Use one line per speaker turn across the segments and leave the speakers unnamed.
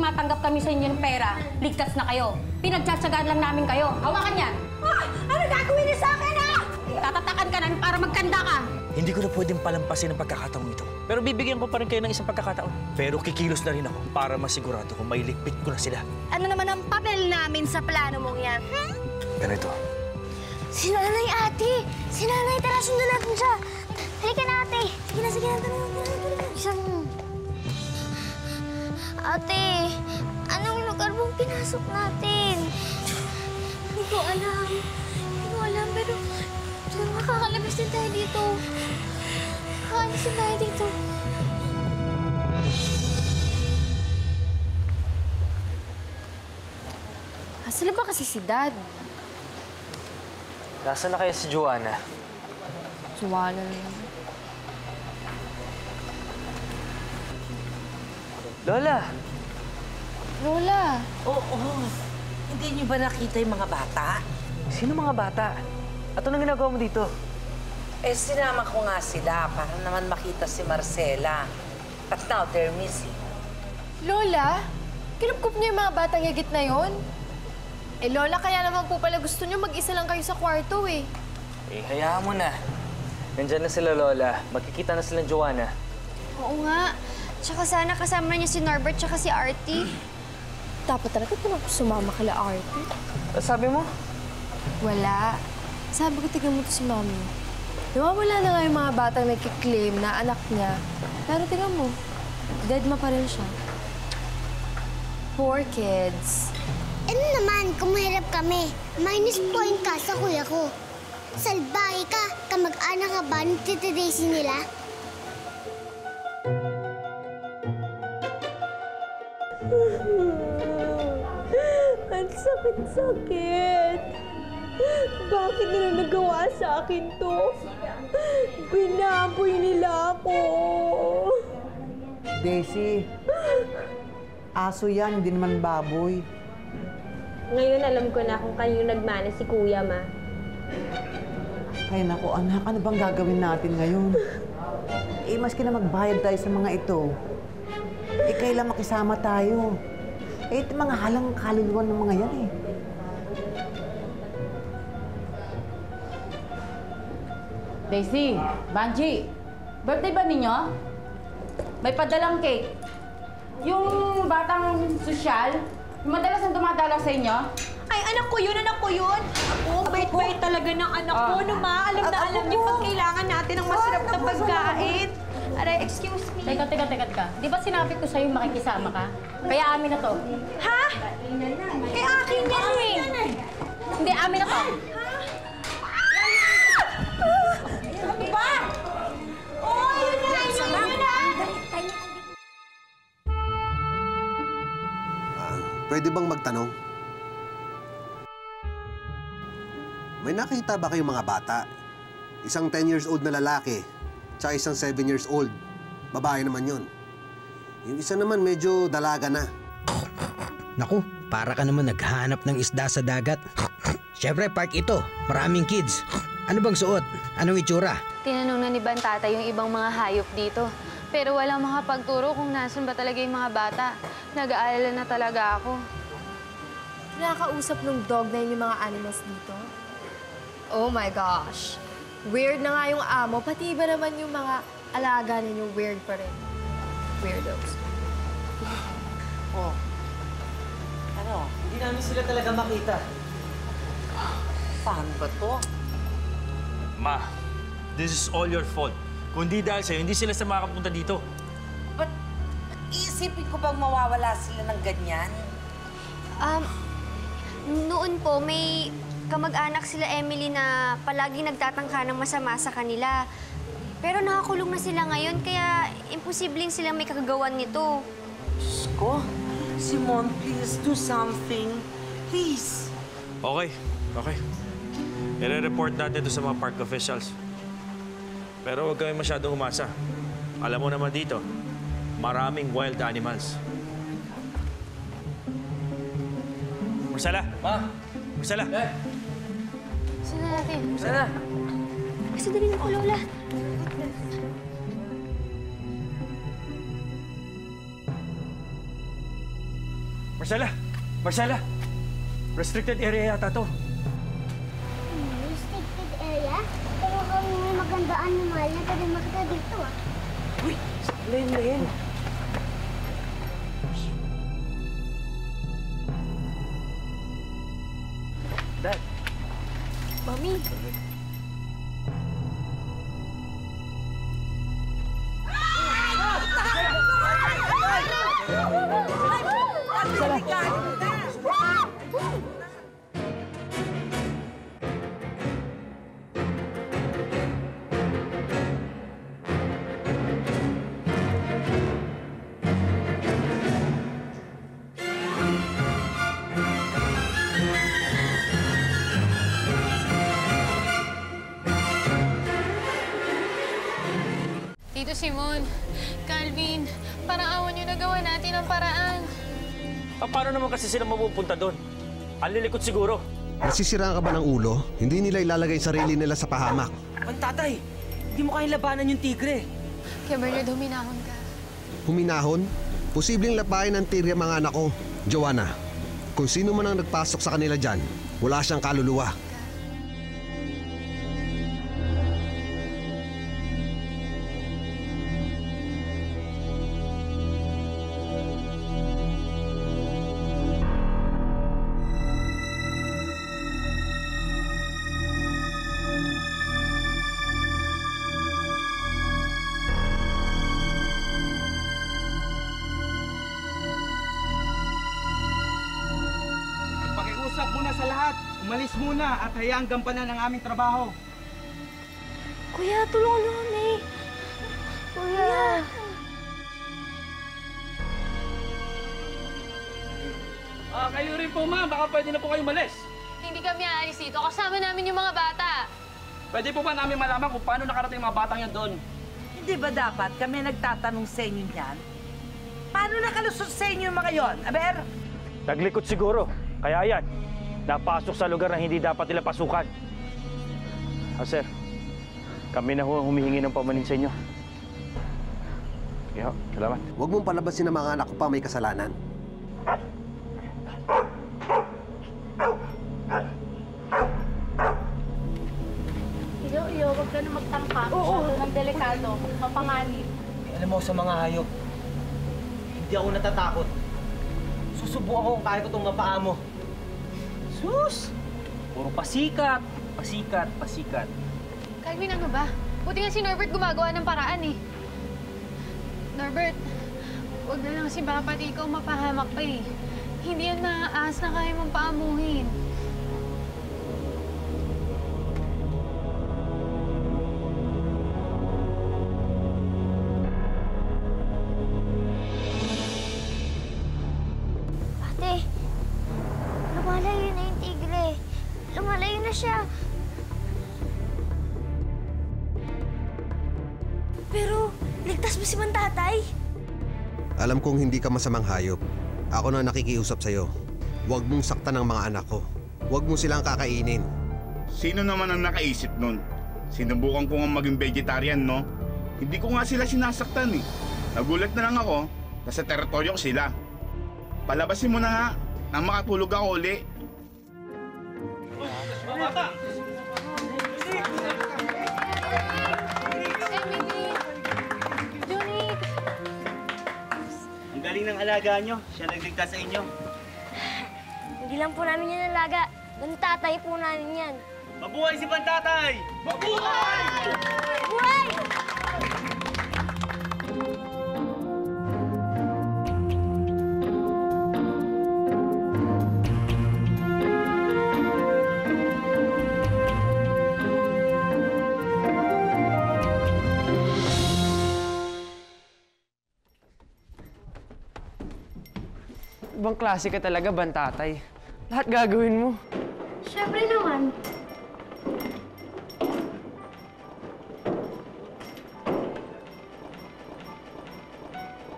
tumatanggap kami sa inyo ng pera, ligtas na kayo. Pinagtsatsagaan lang namin kayo. Hawakan yan!
Ano gagawin niyo sa akin, ha?
Tatatakan ka namin para magkanda ka.
Hindi ko na pwedeng palampasin ang pagkakataong ito. Pero bibigyan ko pa rin kayo ng isang pagkakataon. Pero kikilos na rin ako para masigurado kung may ligpit ko na sila.
Ano naman ang papel namin sa plano mong yan?
Ganito.
Si Nanay, ate! Si Nanay, tara, sundan natin siya! Halika na, ate! Sige na, tara. Isang... Ate, anong lugar mong pinasok natin? Hindi ko alam, pero makakalabas din tayo dito. Makakaalis din tayo dito.
Asan na ba kasi si Dad?
Nasaan na kaya si Joanna?
Joanna na lang.
Lola!
Lola!
Oo. Hindi niyo ba nakita yung mga bata?
Sino mga bata? At anong ginagawa mo dito?
Sinama ko nga sila para naman makita si Marcela. At now, they're missing.
Lola? Kinupkup niyo yung mga batang higit na yon? Lola, kaya naman po pala gusto niyo mag-isa lang kayo sa kwarto, eh.
Hayaan mo na. Nandyan na sila, Lola. Magkikita na silang Joanna.
Oo nga. Tsaka sana kasama niya si Norbert tsaka si Artie.
Dapat talaga sumama kala Artie.
Sabi mo?
Wala. Sabi ko, tignan mo to si Mami. Nawawala na nga yung mga batang nagkiklaim na anak niya. Pero tignan mo, dead ma pa rin siya. Poor kids.
Ano naman, kung mahirap kami, minus point ka sa kuya ko. Salbahe ka, kamag-anak ka ba ng Tita Daisy nila?
Ang sakit-sakit. Bakit nila nagawa sa akin to? Binaboy nila ako.
Daisy, aso yan, hindi naman baboy.
Ngayon alam ko na kung kanino nagmana si Kuya, Ma.
Ay naku, anak, ano bang gagawin natin ngayon? Maski na magbayad tayo sa mga ito, kailan makisama tayo. Ito mga halang kaluluwan ng mga yan, eh.
Daisy, Banji, birthday ba ninyo? May padalang cake. Yung batang sosyal, yung madalas ang dumadala sa inyo?
Ay, anak ko yun! Ako, bait-bait talaga ng anak ko, no, Ma? Alam na alam niya pag kailangan natin ng masarap na pagkain. Aray, excuse me.
Teka. Di ba sinabi ko sa'yo makikisama ka? Kaya amin na to.
Ha? Kay akin yan, eh.
Hindi, amin na to.
Ano ba? Oh, yun na!
Pwede bang magtanong? May nakita ba kayong mga bata? Isang 10 years old na lalaki, tsaka isang 7 years old. Babae naman yun. Yung isa naman medyo dalaga na.
Naku, para ka naman naghahanap ng isda sa dagat. Siyempre, park ito. Maraming kids. Ano bang suot? Anong itsura?
Tinanong na ni Bantata yung ibang mga hayop dito. Pero walang makapagturo kung nasan ba talaga yung mga bata. Nag-aalala na talaga ako. Nakakausap ng dog na yun yung mga animals dito? Oh my gosh. Weird na nga yung amo, pati iba naman yung mga alaga ninyo weird pa rin. Weirdos.
Oh. Ano?
Hindi namin sila talaga makita.
Paano ba to?
Ma, this is all your fault. Kung di dahil sa'yo, hindi sila sa makapunta dito.
Ba't iisipin ko bang mawawala sila ng ganyan?
Noon po, may kamag-anak sila Emily na palaging nagtatangka ng masama sa kanila. Pero nakakulong na sila ngayon, kaya imposibleng silang may kagagawan nito.
Diyos ko, Simon, please do something. Please.
Okay. I-report natin ito sa mga park officials. Pero huwag kami masyadong umasa. Alam mo naman dito, maraming wild animals. Marcela! Ma! Marcela!
Saan na natin?
Marcela!
Kasi dali na po, Lola.
Marcela! Marcela! Restricted area yata to.
Restricted area? Pero kung may maganda animal na pwede makita dito ah.
Uy! Len.
Dad.
Mami, Tito Simon, Calvin, parang awan niyo nagawa natin ang paraan.
Paano naman kasi sila mapupunta doon? Ang lilikot siguro.
Nasisiraan ka ba ng ulo? Hindi nila ilalagay sarili nila sa pahamak.
Tatay, hindi mo kayang labanan yung tigre.
Kaya Bernard, huminahon ka.
Huminahon? Posibleng lapain ng tigre mga anak ko. Joanna, kung sino man ang nagpasok sa kanila dyan, wala siyang kaluluwa.
Pakiusap muna sa lahat. Umalis muna at hayaang gampanan ang aming trabaho.
Kuya, tulungan mo kami. Kuya.
Kayo rin po, ma'am. Baka pwede na po kayo umalis.
Hindi kami aalis dito. Kasama namin yung mga bata.
Pwede po ba namin malaman kung paano nakarating mga batang yan doon?
Hindi ba dapat kami nagtatanong sa inyo niyan? Paano nakalusot sa inyo yung mga yon? Aber?
Naglikot siguro. Kaya yan, napasok sa lugar na hindi dapat nila pasukan. Sir, kami na humihingi ng pamanin sa inyo. Kaya, salamat.
Huwag mong palabasin ang mga anak ko pa may kasalanan.
Iyo, wag ka na magtangka. Oo. Ng delikado. Mapanganib.
Alam mo, sa mga hayop, hindi ako natatakot. Susubukan ko kung kaya ko itong mapaa mo. Sus! Puro pasikat, pasikat, pasikat.
Calvin, ano ba? Buti nga si Norbert gumagawa ng paraan eh. Norbert, huwag na lang si Papa at ikaw mapahamak pa eh. Hindi yan maaas na kaya mong paamuhin.
Ate, lumalayo na yung tigre. Lumalayo na siya. Pero, ligtas mo si Mantatay?
Alam kong hindi ka masamang hayop. Ako na nakikiusap sa'yo. Huwag mong saktan ang mga anak ko. Huwag mo silang kakainin.
Sino naman ang nakaisip nun? Sinubukan ko nga maging vegetarian, no? Hindi ko nga sila sinasaktan eh. Nagulat na lang ako, nasa teritoryo ko sila. Palabasin mo na nga, nang makatulog ako uli.
Emily! Johnny!
Ang galing ng alaga nyo. Siya nagligtas sa inyo.
Hindi lang po namin yan alaga. Nantatay po namin yan.
Mabuhay si Pantatay! Mabuhay!
Buhay!
Ibang klase ka talaga, Bantatay. Lahat gagawin mo.
Siyempre naman.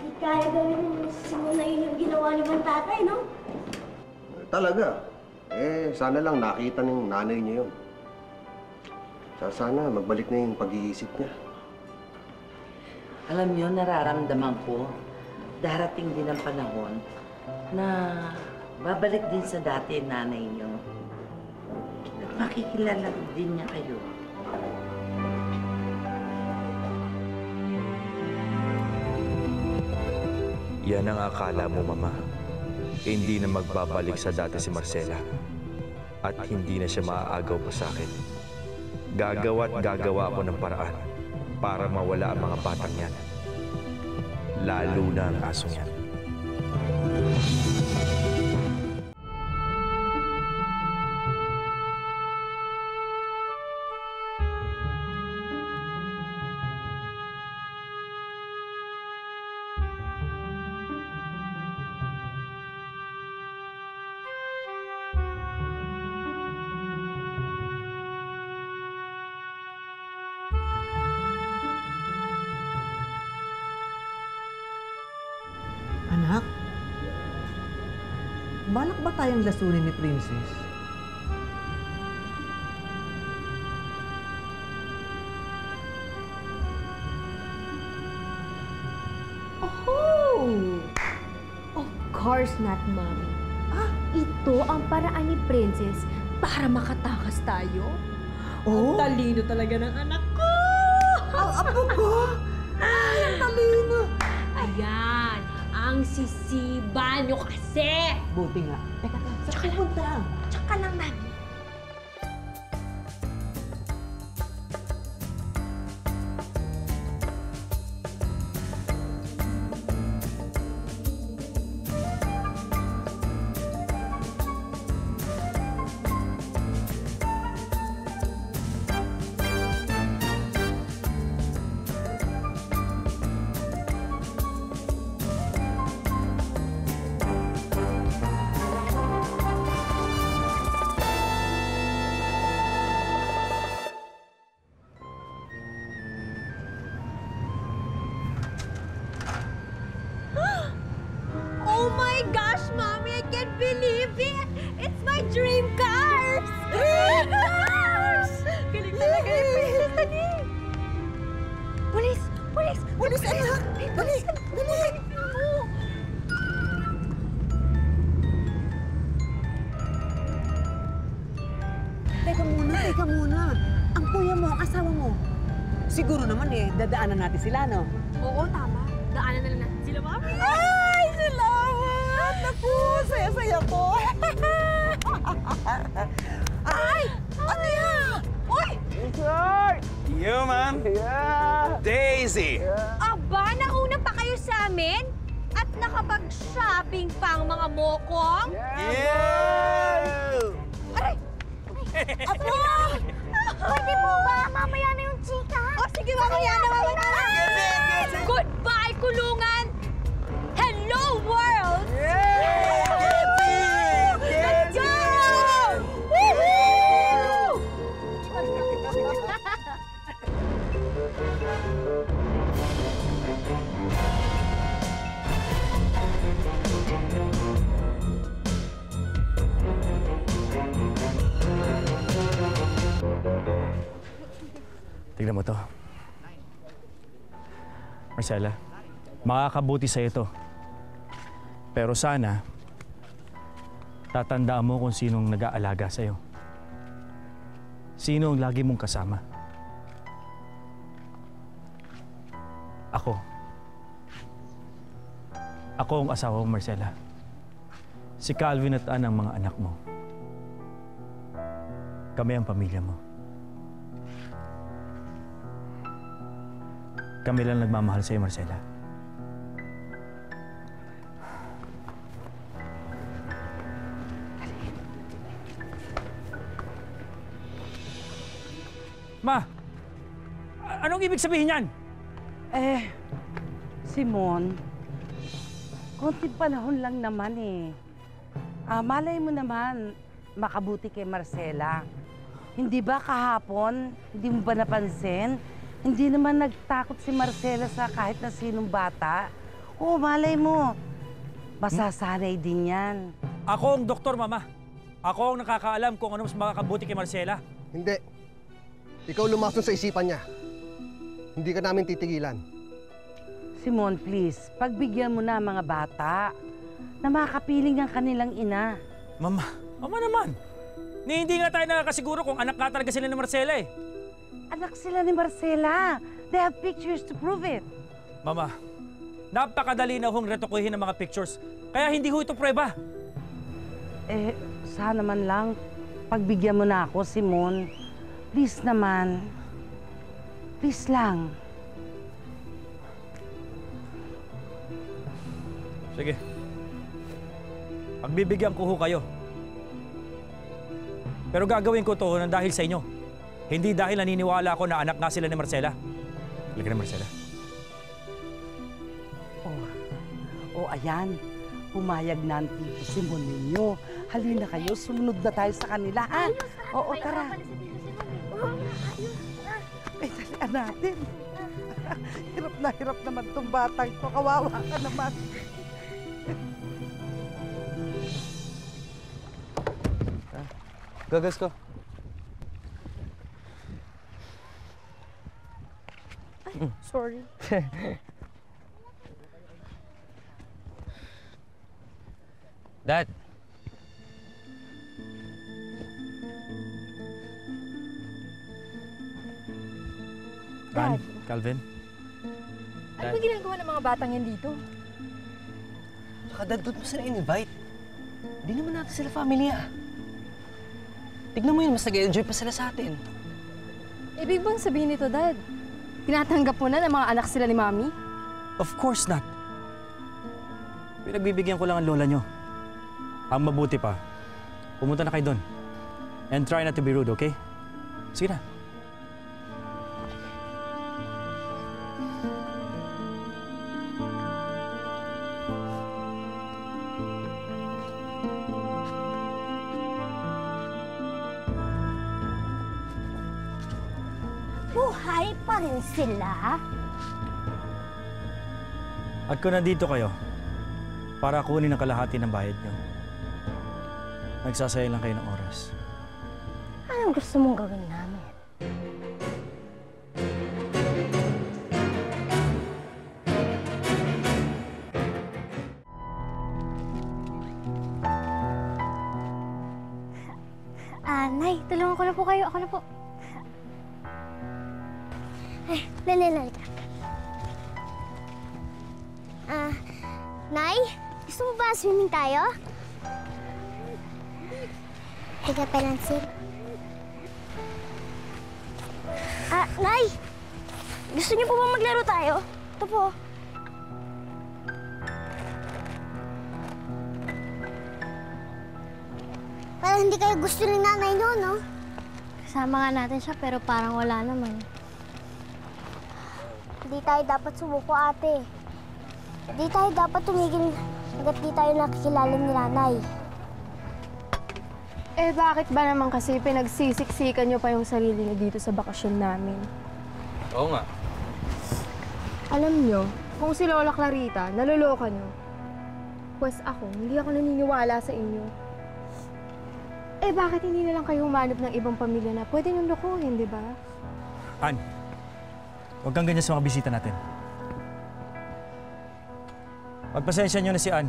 Hindi kaya gawin mo simula yun yung ginawa ni Mantatay, no?
Talaga? Sana lang nakita ng nanay niya yun. Sana magbalik na yung pag-iisip niya.
Alam niyo, nararamdaman ko, darating din ang panahon na babalik din sa dati nanay niyo. At makikilala din niya kayo.
Yan ang akala mo, Mama. Hindi na magbabalik sa dati si Marcela. At hindi na siya maaagaw pa sa akin. Gagawa't gagawa ako ng paraan para mawala ang mga batang yan. Lalo na ang asong yan.
Anak, balak ba tayong lasunin ni Princess?
Oh! Of course not, Mommy. Ito ang paraan ni Princess para makatakas tayo.
Oh?
Ang talino talaga ng anak ko!
Ang apo ko? Ay, ang talino!
Ayan, ang sisiba nyo kasi!
Buti nga. Teka lang, saan ka punta?
Tsaka lang, Mami.
Oh my gosh, Mommy! I can't believe it! It's my dream cars! Dream cars! Galing talaga ni Princess Tani! Pulis! Pulis!
Pulis, anak! Dali! Dali! Teka muna. Ang kuya mo, ang asawa mo. Siguro naman dadaanan natin sila, no?
Oo, tama. Daanan na lang natin sila, Mami.
Ay, salamat! Naku, saya-saya ko. Ay! Ano yan? Uy!
You, ma'am. Yeah. Daisy.
Aba, nauna pa kayo sa amin? At nakapag-shopping pa ang mga mokong?
Yeah!
Aray! Apo! Pwede po ba? Mamaya na yung chika. O sige, mamaya na. Goodbye, kulungan! Hello, world! Let's go! Woohoo!
Tignan mo to. Marcela, makakabuti sa ito. Pero sana, tatandaan mo kung sinong nag-aalaga sa'yo. Sino ang lagi mong kasama. Ako. Ako ang asawa mo, Marcela. Si Calvin at Ann ang mga anak mo. Kami ang pamilya mo. Kami lang nagmamahal sa'yo, Marcela. Ma! Anong ibig sabihin yan?
Simon, konting panahon lang naman malay mo naman, makabuti kay Marcela. Hindi ba kahapon, hindi mo ba napansin? Hindi naman nagtakot si Marcela sa kahit na sinong bata. Oo, malay mo. Masasanay din yan.
Ako ang doktor, Mama. Ako ang nakakaalam kung ano mas makakabuti kay Marcela.
Hindi. Ikaw lumason sa isipan niya. Hindi ka namin titigilan.
Simon, please, pagbigyan mo na mga bata. na makapiling ang kanilang ina.
Mama naman. Hindi nga tayo nakakasiguro kung anak nga talaga sila ni Marcela eh.
Anak sila ni Marcela. They have pictures to prove it.
Mama, napakadali na hong retokuhin ang mga pictures. Kaya hindi ho ito prueba.
Sana man lang, pagbigyan mo na ako, Simon. Please naman. Please lang.
Sige. Pagbibigyan ko ho kayo. Pero gagawin ko to nang dahil sa inyo. Hindi dahil naniniwala ako na anak nga sila ni Marcela. Halika na, Marcela.
Ayan. Pumayag na ang Tito Simon ninyo. Halina kayo, sumunod na tayo sa kanila, ha? Oo, tara. Dalian natin. Hirap naman itong batang to. Kawawa ka naman.
Gagas ko.
Sorry.
Dad.
Dad. Calvin.
Ano ba ginagawa ng mga batang yan dito?
Saka Dad, ba't mo sila in-invite? Hindi naman natin sila family Tignan mo yun, mas nag-enjoy pa sila sa atin.
Ibig bang sabihin nito, Dad? Tinatanggap mo na ng mga anak sila ni Mami?
Of course not. Pinagbibigyan ko lang ang lola nyo. Ang mabuti pa, pumunta na kayo doon. And try not to be rude, okay? Sige na.
Buhay pa rin sila?
At kung nandito kayo, para kunin ang kalahati ng bayad nyo, nagsasayang lang kayo ng oras.
Anong gusto mong gawin namin?
Nay, tulungan ko na po kayo. Ako na po.
Lala ka. Nay, gusto mo ba swimming tayo? Tiga pelansin. Nay! Gusto niyo po ba maglaro tayo? Ito po. Parang hindi kayo gusto ni nanay niyo, no?
Kasama nga natin siya pero parang wala naman.
Hindi tayo dapat sumuko, ate. Hindi tayo dapat tumigil hanggat di tayo nakikilala ni nanay.
Bakit ba naman kasi pinagsisiksikan niyo pa yung sarili niyo dito sa bakasyon namin?
Oo nga.
Alam niyo, kung si Lola Clarita, naloloka niyo, pues ako, hindi ako naniniwala sa inyo. Bakit hindi na lang kayo humanap ng ibang pamilya na pwede niyong lokohin, di ba?
Ann, huwag kang ganyan sa mga bisita natin. Pagpasensya niyo na si Ann.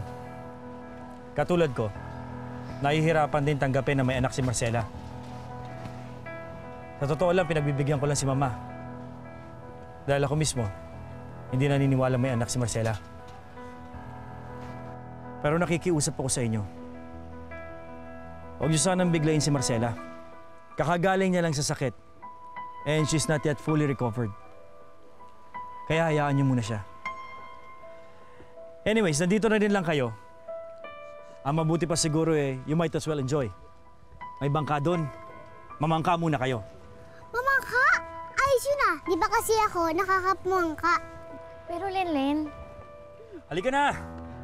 Katulad ko, nahihirapan din tanggapin na may anak si Marcela. Sa totoo lang, pinagbibigyan ko lang si Mama. Dahil ako mismo, hindi naniniwala may anak si Marcela. Pero nakikiusap ako sa inyo. Huwag niyo sanang biglayin si Marcela. Kakagaling niya lang sa sakit. And she's not yet fully recovered. Kaya hayaan niyo muna siya. Anyways, nandito na din lang kayo. Ang mabuti pa siguro you might as well enjoy. May bangka doon. Mamangka muna kayo.
Mamangka? Ayos yun ah. Di ba kasi ako nakakapumangka?
Pero Lenlen...
Halika na!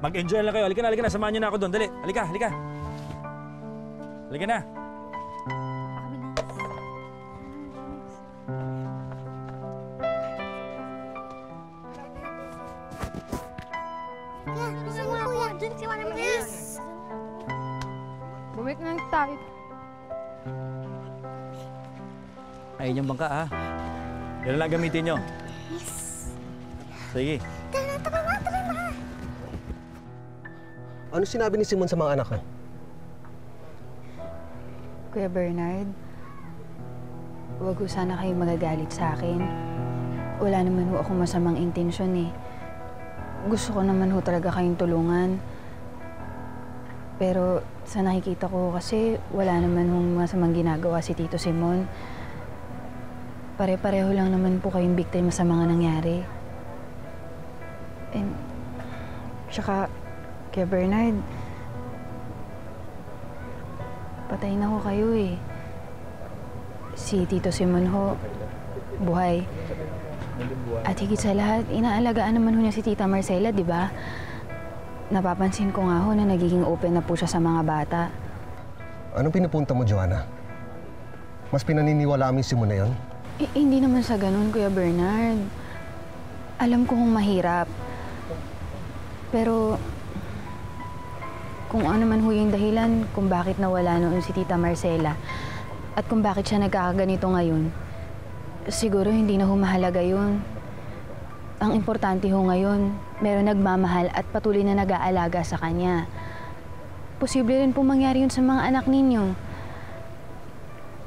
Mag-enjoy lang kayo. Halika na. Samahan niyo na ako doon. Dali. Halika. Halika na.
Gusto mo kuya? Doon si Juan please.
Bumalik na lang tayo.
Ayun yung bangka, ha? Yan lang gamitin nyo.
Yes.
Sige.
Tara na.
Ano sinabi ni Simon sa mga anak ko?
Kuya Bernard, huwag ko sana kayo magagalit sa akin. Wala naman ho akong masamang intensyon eh. Gusto ko naman ho talaga kayong tulungan. Pero sa nakikita ko kasi wala naman hong masamang ginagawa si Tito Simon. Pare-pareho lang naman po kayong biktima sa mga nangyari. And, tsaka, Kuya Bernard, patay na ho kayo eh. Si Tito Simon ho, buhay. At higit sa lahat, inaalagaan naman ho niya si Tita Marcela, di ba? Napapansin ko nga ho na nagiging open na po siya sa mga bata.
Anong pinupunta mo, Joanna? Mas pinaniniwalaan mo yung Simon na yun?
Hindi naman sa ganun, Kuya Bernard. Alam ko kung mahirap. Pero kung ano man ho yung dahilan kung bakit nawala noon si Tita Marcela at kung bakit siya nagkakaganito ngayon, siguro hindi na ho mahalaga yun. Ang importante ho ngayon, meron nagmamahal at patuloy na nag-aalaga sa kanya. Posible rin po mangyari yun sa mga anak ninyo.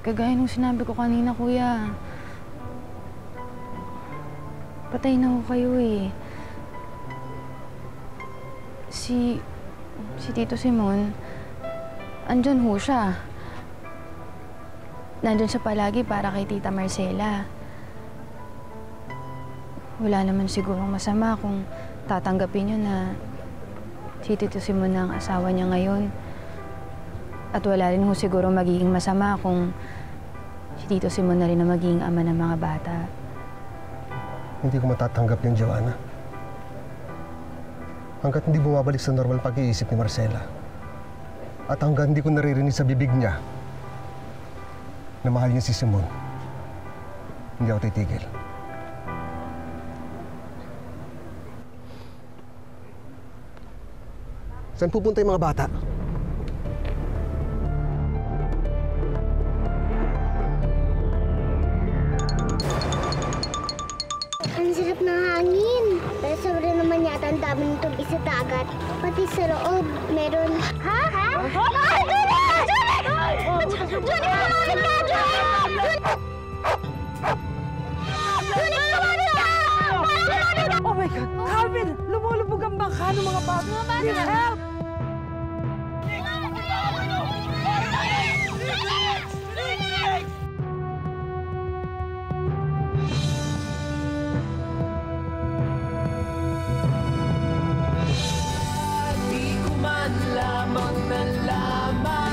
Kagaya nung sinabi ko kanina, Kuya. Patay na ho kayo eh. Si Tito Simon, andyan ho siya. Nandyan siya palagi para kay Tita Marcela. Wala naman sigurong masama kung tatanggapin niyo na si Tito Simon na ang asawa niya ngayon. At wala rin ho siguro magiging masama kung si Tito Simon na rin na magiging ama ng mga bata.
Hindi ko matatanggap yung Joanna. Hanggat hindi bumabalik sa normal pag-iisip ni Marcela. At hanggang hindi ko naririnig sa bibig niya na mahal niya si Simon, hindi ako titigil. Saan pupunta yung mga bata?
Ang sarap ng hangin. Pero sobra naman yata ang dami ng tubig sa dagat. Pati sa loob, meron... Ha? Ha? Ay, Julie! Julie! Julie, tumawag ka! Julie!
Oh my God! Calvin! Lumulubog ang bangka ng mga bata! Mga bata! Help!
Di ko man lamang nalaman